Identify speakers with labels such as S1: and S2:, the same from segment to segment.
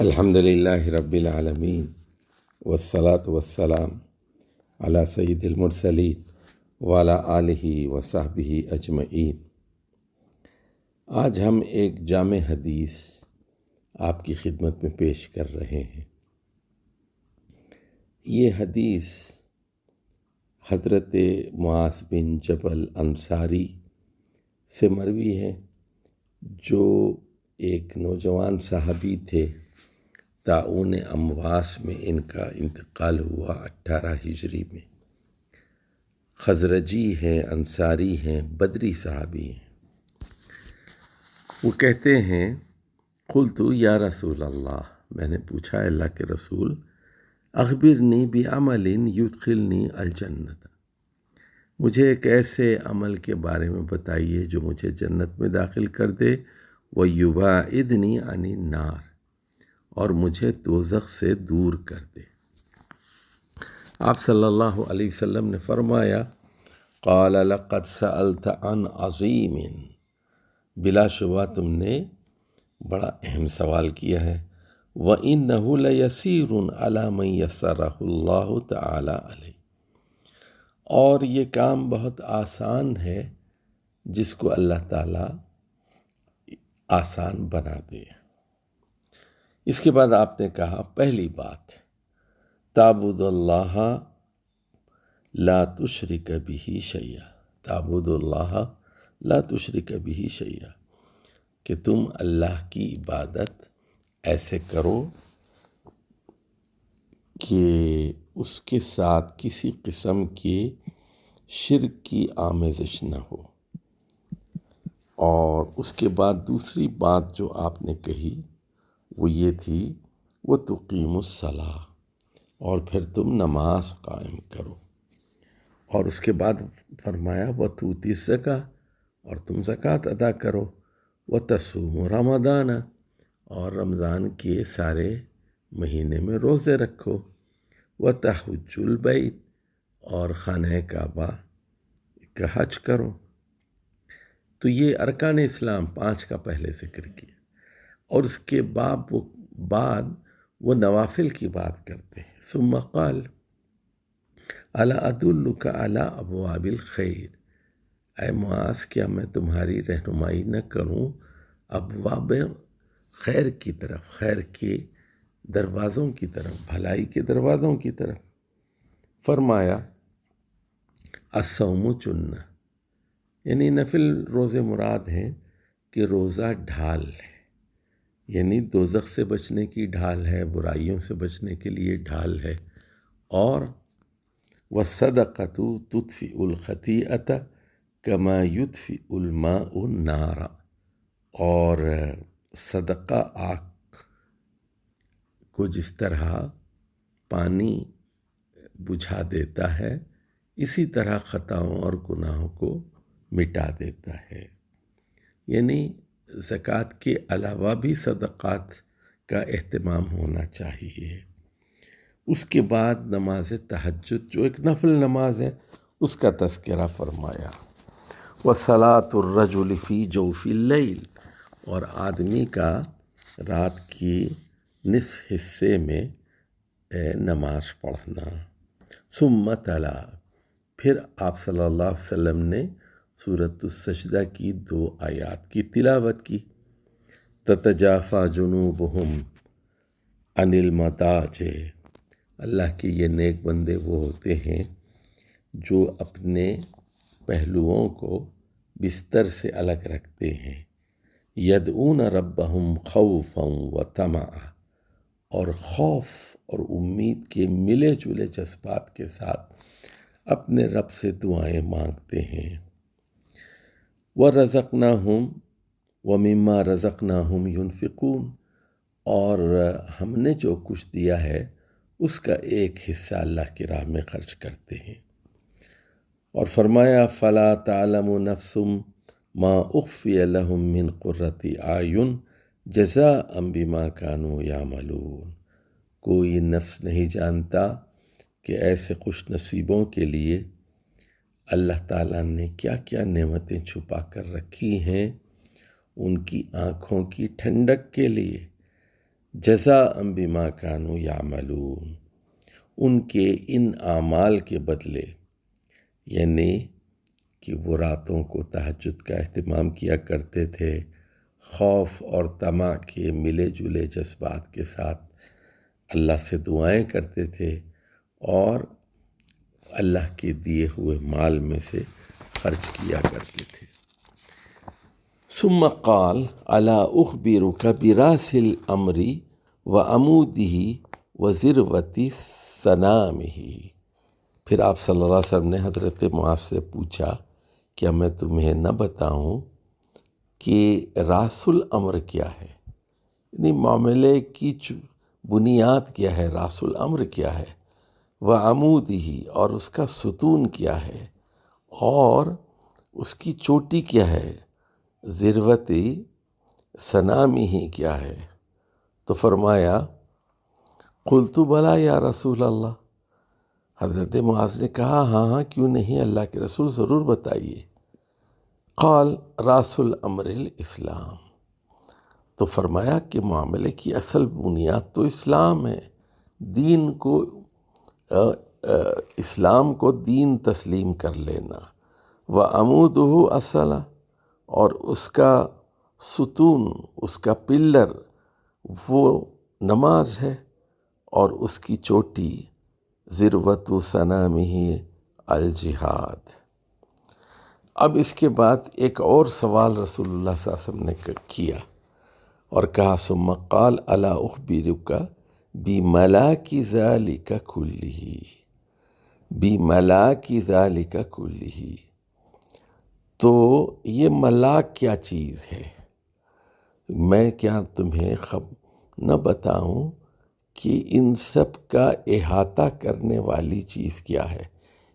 S1: الحمدللہ رب العالمین والصلاة والسلام علی سید المرسلین وعلی آلہ وصحبہ اجمعین۔ آج ہم ایک جامع حدیث آپ کی خدمت میں پیش کر رہے ہیں۔ یہ حدیث حضرت معاذ بن جبل انصاری سے مروی ہے، جو ایک نوجوان صحابی تھے۔ طاعون امواس میں ان کا انتقال ہوا 18 ہجری میں۔ خزرجی ہیں، انصاری ہیں، بدری صحابی ہیں۔ وہ کہتے ہیں قلت یا رسول اللہ، میں نے پوچھا اللہ کے رسول، اخبرنی بعمل یدخلنی الجنت، مجھے ایک ایسے عمل کے بارے میں بتائیے جو مجھے جنت میں داخل کر دے، ویباعدنی عن النار، اور مجھے دوزخ سے دور کر دے۔ آپ صلی اللہ علیہ وسلم نے فرمایا، قال لقد سألت عن عظیم، بلا شبہ تم نے بڑا اہم سوال کیا ہے، وَإِنَّهُ لَيَسِيرٌ عَلَى مَنْ يَسَّرَهُ اللَّهُ تَعَالَى عَلَيْهِ، اور یہ کام بہت آسان ہے جس کو اللہ تعالیٰ آسان بنا دے۔ اس کے بعد آپ نے کہا، پہلی بات، تعبد اللہ لا تشرک بہ شیئا، تعبد اللہ لا تشرک بہ شیئا، کہ تم اللہ کی عبادت ایسے کرو کہ اس کے ساتھ کسی قسم کی شرک کی آمیزش نہ ہو۔ اور اس کے بعد دوسری بات جو آپ نے کہی وہ یہ تھی، وَتُقِيمُ الصَّلَاةَ، اور پھر تم نماز قائم کرو۔ اور اس کے بعد فرمایا وَتُؤْتِي الزَّكَاةَ، اور تم زکوٰۃ ادا کرو، وَتَصُومُ رَمَضَانَ، اور رمضان کے سارے مہینے میں روزے رکھو، وَتَحُجُّ الْبَيْتَ، اور خانہ کعبہ کا حج کرو۔ تو یہ ارکان اسلام 5 کا پہلے ذکر کیا، اور اس کے بعد وہ نوافل کی بات کرتے ہیں۔ ثم قال الا ادلک علی ابواب الخیر، اے معاذ کیا میں تمہاری رہنمائی نہ کروں ابواب خیر کی طرف، خیر کے دروازوں کی طرف، بھلائی کے دروازوں کی طرف۔ فرمایا الصوم جنہ، یعنی نفل روزے مراد ہیں کہ روزہ ڈھال ہے، یعنی دوزخ سے بچنے کی ڈھال ہے، برائیوں سے بچنے کے لیے ڈھال ہے۔ اور وَالصَّدَقَةُ تُطْفِئُ الْخَطِیئَةَ كَمَا يُطْفِئُ الْمَاءُ النَّارَ، اور صدقہ آگ کو جس طرح پانی بجھا دیتا ہے، اسی طرح خطاؤں اور گناہوں کو مٹا دیتا ہے۔ یعنی زکوٰۃ کے علاوہ بھی صدقات کا اہتمام ہونا چاہیے۔ اس کے بعد نماز تہجد جو ایک نفل نماز ہے، اس کا تذکرہ فرمایا، وَصَلَاةُ الرَّجُلِ فِي جَوْفِ اللَّيْلِ، اور آدمی کا رات کی نصف حصے میں نماز پڑھنا۔ ثم تلا، پھر آپ صلی اللہ علیہ وسلم نے سورۃ السجدہ کی 2 آیات کی تلاوت کی، تتجافی جنوبہم عن المضاجع، اللہ کے یہ نیک بندے وہ ہوتے ہیں جو اپنے پہلوؤں کو بستر سے الگ رکھتے ہیں، یدعون ربہم خوفا وطمعا، اور خوف اور امید کے ملے جلے جذبات کے ساتھ اپنے رب سے دعائیں مانگتے ہیں۔ وَرَزَقْنَاهُمْ وَمِمَّا رَزَقْنَاهُمْ يُنْفِقُونَ، اور ہم نے جو کچھ دیا ہے اس کا ایک حصہ اللہ کی راہ میں خرچ کرتے ہیں۔ اور فرمایا فَلَا تَعْلَمُ نَفْسٌ مَا أُخْفِيَ لَهُم مِّن قُرَّةِ أَعْيُنٍ جَزَاءً بِمَا كَانُوا يَعْمَلُونَ، کوئی نفس نہیں جانتا کہ ایسے خوش نصیبوں کے لیے اللہ تعالیٰ نے کیا کیا نعمتیں چھپا کر رکھی ہیں، ان کی آنکھوں کی ٹھنڈک کے لیے، جزاء بما کانوا یعملون، ان کے ان اعمال کے بدلے، یعنی کہ وہ راتوں کو تہجد کا اہتمام کیا کرتے تھے، خوف اور طمع کے ملے جلے جذبات کے ساتھ اللہ سے دعائیں کرتے تھے، اور اللہ کے دیے ہوئے مال میں سے خرچ کیا کرتے تھے۔ ثم قال الا اخبرک براس الامر وعمودہ وذروۃ سنامہ، پھر آپ صلی اللہ علیہ وسلم نے حضرت معاذ سے پوچھا، کیا میں تمہیں نہ بتاؤں کہ راس الامر کیا ہے، یعنی معاملے کی بنیاد کیا ہے، راس الامر کیا ہے، وعمودہ، اور اس کا ستون کیا ہے، اور اس کی چوٹی کیا ہے، ذروۃ سنامہ کیا ہے؟ تو فرمایا قلت بلا یا رسول اللہ، حضرت معاذ نے کہا ہاں ہاں کیوں نہیں، اللہ کے رسول ضرور بتائیے۔ قال راس الامر الاسلام، تو فرمایا کہ معاملے کی اصل بنیاد تو اسلام ہے، دین کو اسلام کو دین تسلیم کر لینا، وعمودہ الصلاۃ، اور اس کا ستون، اس کا پلر وہ نماز ہے، اور اس کی چوٹی ذروۃ سنامہ الجہاد۔ اب اس کے بعد ایک اور سوال رسول اللہ صلی اللہ علیہ وسلم نے کیا اور کہا ثم قال الا اخبرک بملاک ذلک کلہ، بملاک ذلک کلہ، تو یہ ملاک کیا چیز ہے، میں کیا تمہیں نہ بتاؤں کہ ان سب کا احاطہ کرنے والی چیز کیا ہے،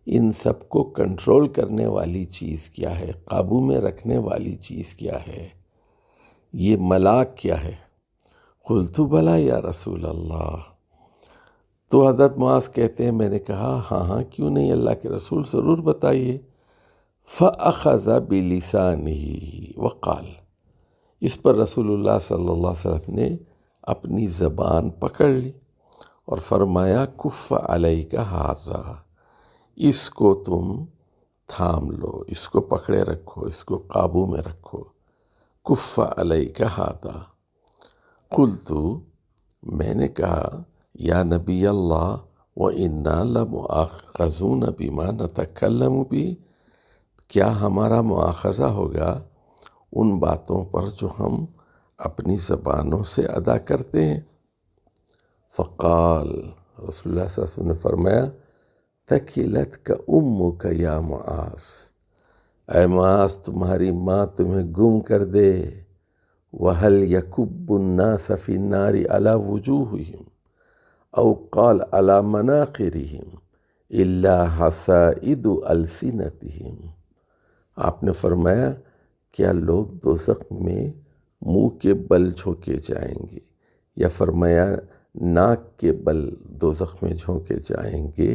S1: ان سب کو کنٹرول کرنے والی چیز کیا ہے، قابو میں رکھنے والی چیز کیا ہے، یہ ملاک کیا ہے؟ قلت بلا یا رسول اللہ، تو حضرت معاذ کہتے ہیں میں نے کہا ہاں ہاں کیوں نہیں، اللہ کے رسول ضرور بتائیے۔ فَأَخَذَ بِلِسَانِهِ وقال، اس پر رسول اللہ صلی اللہ علیہ وسلم نے اپنی زبان پکڑ لی اور فرمایا کف علیک ھذا، اس کو تم تھام لو، اس کو پکڑے رکھو، اس کو قابو میں رکھو، کف علیک ھذا۔ قلت، میں نے کہا یا نبی اللہ وَإِنَّا لَمُؤَاخَذُونَ بِمَا نَتَكَلَّمُ بِهِ، کیا ہمارا مؤاخذہ ہوگا ان باتوں پر جو ہم اپنی زبانوں سے ادا کرتے ہیں؟ فقال، رسول اللہ صلی اللہ علیہ وسلم نے فرمایا ثقلتک امک یا معاذ، اے معاذ تمہاری ماں تمہیں گم کر دے، وَهَلْ يَكُبُّ النَّاسَ فِي النَّارِ عَلَى وُجُوهِهِمْ أَوْ قَالَ عَلَى مَنَاخِرِهِمْ إِلَّا حَصَائِدُ أَلْسِنَتِهِمْ، آپ نے فرمایا کیا لوگ دوزخ میں منہ کے بل جھونکے جائیں گے، یا فرمایا ناک کے بل دوزخ میں جھونکے جائیں گے،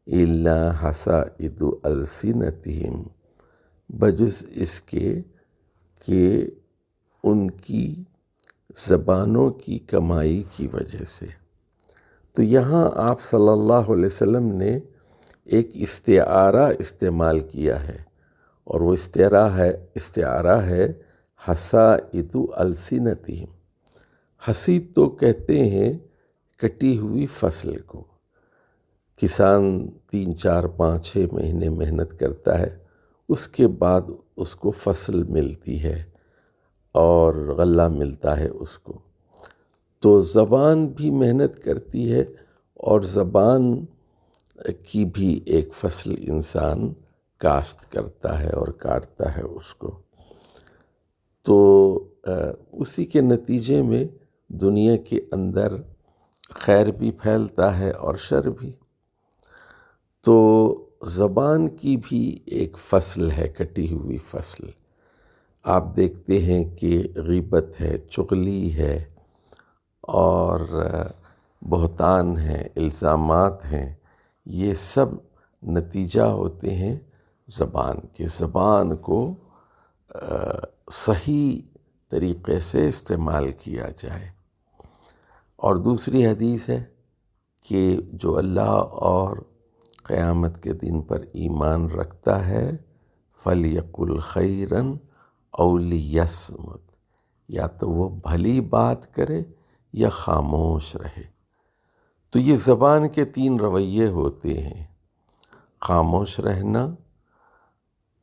S1: إِلَّا حَصَائِدُ أَلْسِنَتِهِمْ، بجز اس کے کہ ان کی زبانوں کی کمائی کی وجہ سے۔ تو یہاں آپ صلی اللہ علیہ وسلم نے ایک استعارہ استعمال کیا ہے، اور وہ استعارہ ہے حصائد السنتہم۔ حصید تو کہتے ہیں کٹی ہوئی فصل کو، کسان 3 4 5 6 مہینے محنت کرتا ہے، اس کے بعد اس کو فصل ملتی ہے اور غلہ ملتا ہے اس کو، تو زبان بھی محنت کرتی ہے، اور زبان کی بھی ایک فصل انسان کاشت کرتا ہے اور کاٹتا ہے اس کو، تو اسی کے نتیجے میں دنیا کے اندر خیر بھی پھیلتا ہے اور شر بھی۔ تو زبان کی بھی ایک فصل ہے، کٹی ہوئی فصل۔ آپ دیکھتے ہیں کہ غیبت ہے، چغلی ہے، اور بہتان ہے، الزامات ہیں، یہ سب نتیجہ ہوتے ہیں زبان کے۔ زبان کو صحیح طریقے سے استعمال کیا جائے۔ اور دوسری حدیث ہے کہ جو اللہ اور قیامت کے دن پر ایمان رکھتا ہے فَلْيَقُلْ خَيْرًا أَوْ لِيَصْمُتْ، یا تو وہ بھلی بات کرے یا خاموش رہے۔ تو یہ زبان کے 3 رویے ہوتے ہیں، خاموش رہنا،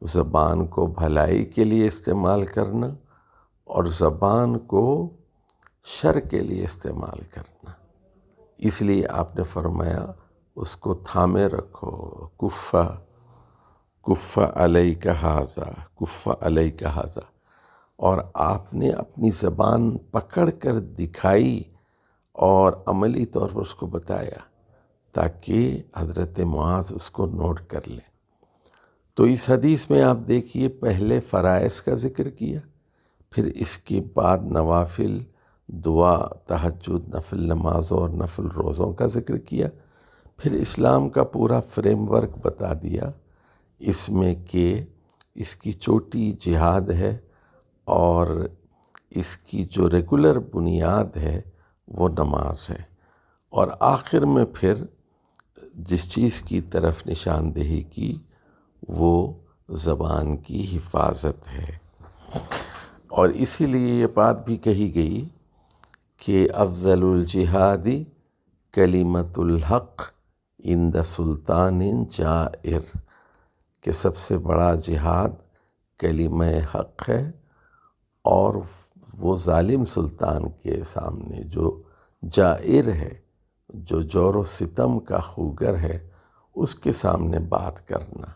S1: زبان کو بھلائی کے لیے استعمال کرنا، اور زبان کو شر کے لیے استعمال کرنا۔ اس لیے آپ نے فرمایا اس کو تھامے رکھو، کف علیک ھذا، کف علیک ھذا، اور آپ نے اپنی زبان پکڑ کر دکھائی اور عملی طور پر اس کو بتایا تاکہ حضرت معاذ اس کو نوٹ کر لیں۔ تو اس حدیث میں آپ دیکھیے پہلے فرائض کا ذکر کیا، پھر اس کے بعد نوافل، دعا، تہجد، نفل نمازوں اور نفل روزوں کا ذکر کیا، پھر اسلام کا پورا فریم ورک بتا دیا، اس میں کہ اس کی چوٹی جہاد ہے اور اس کی جو ریگولر بنیاد ہے وہ نماز ہے، اور آخر میں پھر جس چیز کی طرف نشاندہی کی وہ زبان کی حفاظت ہے۔ اور اسی لیے یہ بات بھی کہی گئی کہ افضل الجہاد کلمۃ الحق عند سلطان جائر، کہ سب سے بڑا جہاد کلمہ حق ہے، اور وہ ظالم سلطان کے سامنے جو جائر ہے، جو جور و ستم کا خوگر ہے، اس کے سامنے بات کرنا۔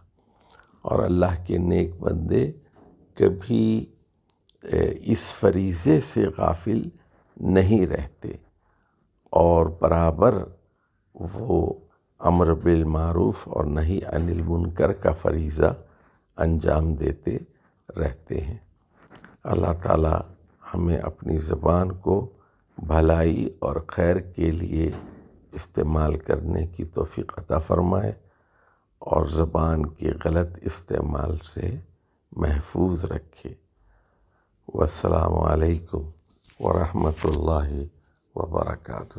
S1: اور اللہ کے نیک بندے کبھی اس فریضے سے غافل نہیں رہتے اور برابر وہ امر بالمعروف اور نہی عن المنکر کا فریضہ انجام دیتے رہتے ہیں۔ اللہ تعالی ہمیں اپنی زبان کو بھلائی اور خیر کے لیے استعمال کرنے کی توفیق عطا فرمائے اور زبان کے غلط استعمال سے محفوظ رکھے۔ والسلام علیکم ورحمۃ اللہ وبرکاتہ۔